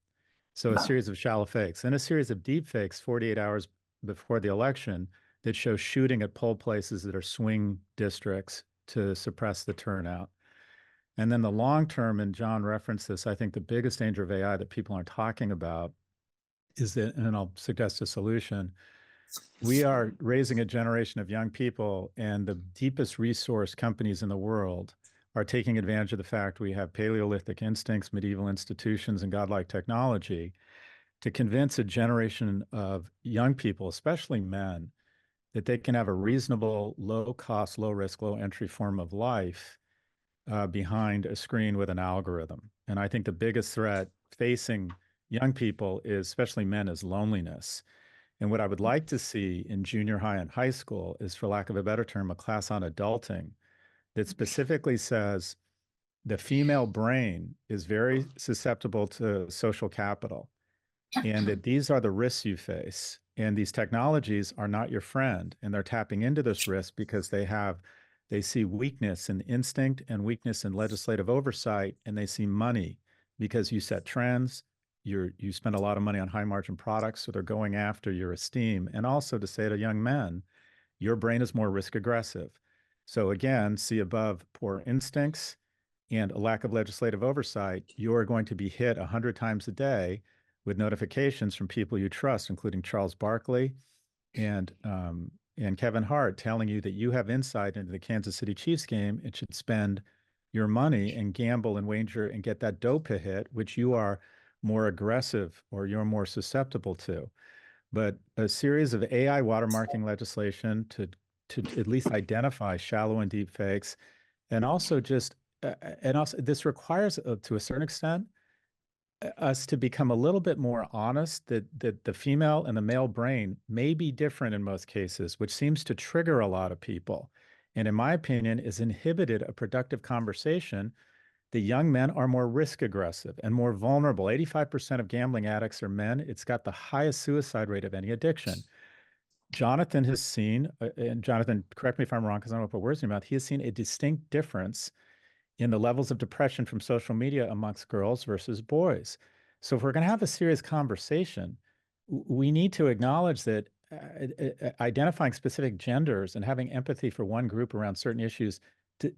So a series of shallow fakes and a series of deep fakes 48 hours before the election that show shooting at poll places that are swing districts to suppress the turnout. And then the long term, and John referenced this, I think the biggest danger of AI that people aren't talking about is that, and I'll suggest a solution, we are raising a generation of young people, and the deepest resource companies in the world are taking advantage of the fact we have Paleolithic instincts, medieval institutions, and godlike technology to convince a generation of young people, especially men, that they can have a reasonable, low-cost, low-risk, low-entry form of life behind a screen with an algorithm. And I think the biggest threat facing young people, especially men, is loneliness. And what I would like to see in junior high and high school is, for lack of a better term, a class on adulting that specifically says the female brain is very susceptible to social capital, and that these are the risks you face. And these technologies are not your friend, and they're tapping into this risk because they see weakness in instinct and weakness in legislative oversight, and they see money because you set trends, you spend a lot of money on high margin products, so they're going after your esteem. And also to say to young men, your brain is more risk aggressive. So again, see above poor instincts and a lack of legislative oversight, you are going to be hit 100 times a day with notifications from people you trust, including Charles Barkley and Kevin Hart, telling you that you have insight into the Kansas City Chiefs game and should spend your money and gamble and wager and get that DOPA hit, which you are more aggressive or you're more susceptible to. But a series of AI watermarking legislation to at least identify shallow and deep fakes, and also this requires, to a certain extent, us to become a little bit more honest that the female and the male brain may be different in most cases, which seems to trigger a lot of people, and in my opinion, has inhibited a productive conversation the young men are more risk aggressive and more vulnerable. 85% of gambling addicts are men. It's got the highest suicide rate of any addiction. Jonathan has seen, and Jonathan, correct me if I'm wrong, because I don't know what words in your mouth, he has seen a distinct difference in the levels of depression from social media amongst girls versus boys. So if we're going to have a serious conversation, we need to acknowledge that identifying specific genders and having empathy for one group around certain issues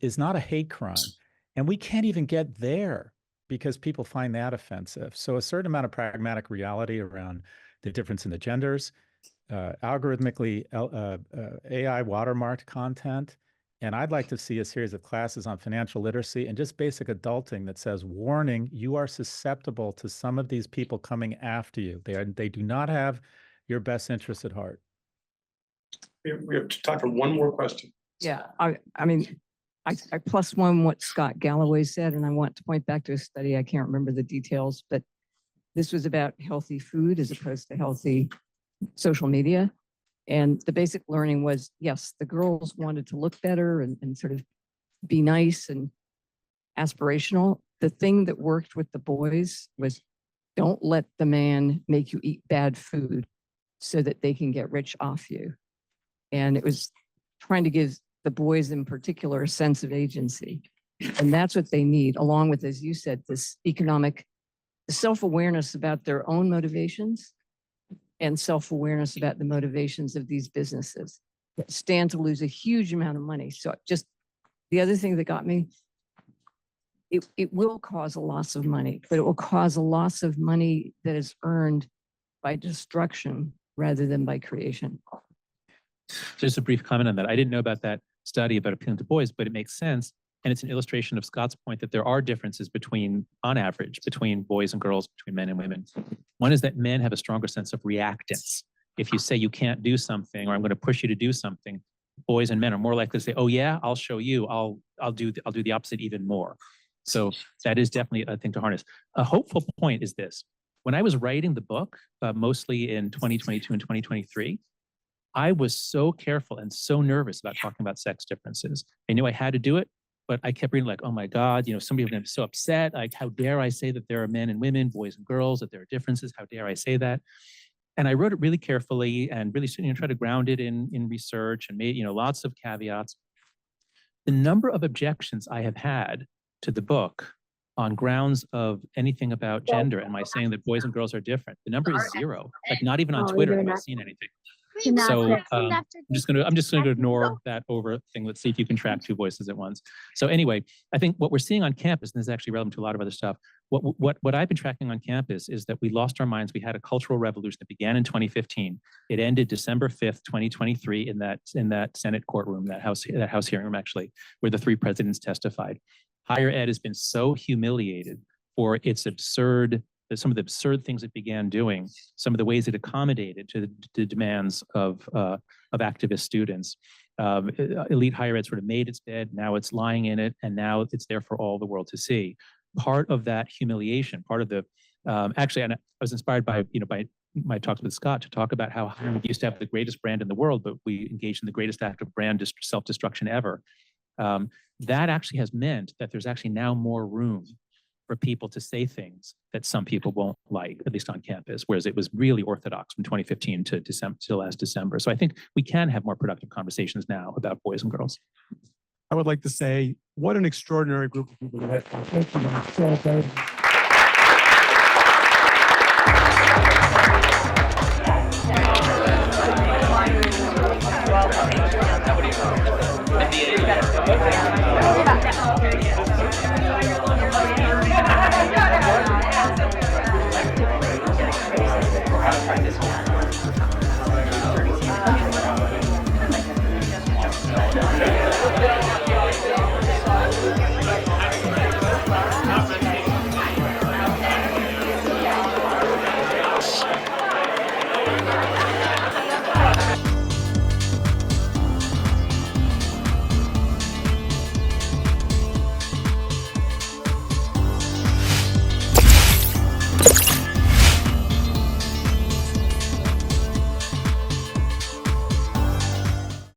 is not a hate crime. And we can't even get there because people find that offensive. So a certain amount of pragmatic reality around the difference in the genders, algorithmically AI watermarked content. And I'd like to see a series of classes on financial literacy and just basic adulting that says, warning, you are susceptible to some of these people coming after you. They do not have your best interests at heart. We have time for one more question. Yeah, I mean, I plus one what Scott Galloway said, and I want to point back to a study. I can't remember the details, but this was about healthy food as opposed to healthy social media. And the basic learning was, yes, the girls wanted to look better and sort of be nice and aspirational. The thing that worked with the boys was don't let the man make you eat bad food so that they can get rich off you. And it was trying to give the boys in particular a sense of agency. And that's what they need, along with, as you said, this economic self-awareness about their own motivations and self-awareness about the motivations of these businesses that stand to lose a huge amount of money. So just the other thing that got me, it will cause a loss of money, but it will cause a loss of money that is earned by destruction rather than by creation. Just a brief comment on that. I didn't know about that study about appealing to boys, but it makes sense. And it's an illustration of Scott's point that there are differences between, on average, between boys and girls, between men and women. One is that men have a stronger sense of reactance. If you say you can't do something, or I'm going to push you to do something, boys and men are more likely to say, oh yeah, I'll show you, I'll do the opposite even more. So that is definitely a thing to harness. A hopeful point is this. When I was writing the book, mostly in 2022 and 2023, I was so careful and so nervous about talking about sex differences. I knew I had to do it, but I kept reading like, oh my God, somebody was going to be so upset. Like, how dare I say that there are men and women, boys and girls, that there are differences? How dare I say that? And I wrote it really carefully and really try to ground it in research and made lots of caveats. The number of objections I have had to the book on grounds of anything about gender and my saying that boys and girls are different, the number is 0. Like, not even on Twitter have I seen anything. So I'm just gonna ignore that over thing. Let's see if you can track 2 voices at once. So anyway, I think what we're seeing on campus, and this is actually relevant to a lot of other stuff, what I've been tracking on campus is that we lost our minds. We had a cultural revolution that began in 2015. It ended December 5th, 2023 in that Senate courtroom, that House hearing room actually, where the 3 presidents testified. Higher ed has been so humiliated for its some of the absurd things it began doing, some of the ways it accommodated to the demands of activist students. Elite higher ed sort of made its bed, now it's lying in it, and now it's there for all the world to see. Part of that humiliation, part of the, actually, and I was inspired by my talks with Scott to talk about how we used to have the greatest brand in the world, but we engaged in the greatest act of brand self-destruction ever. That actually has meant that there's actually now more room for people to say things that some people won't like, at least on campus, whereas it was really orthodox from 2015 to last December. So I think we can have more productive conversations now about boys and girls. I would like to say, what an extraordinary group of people. Thank you so much.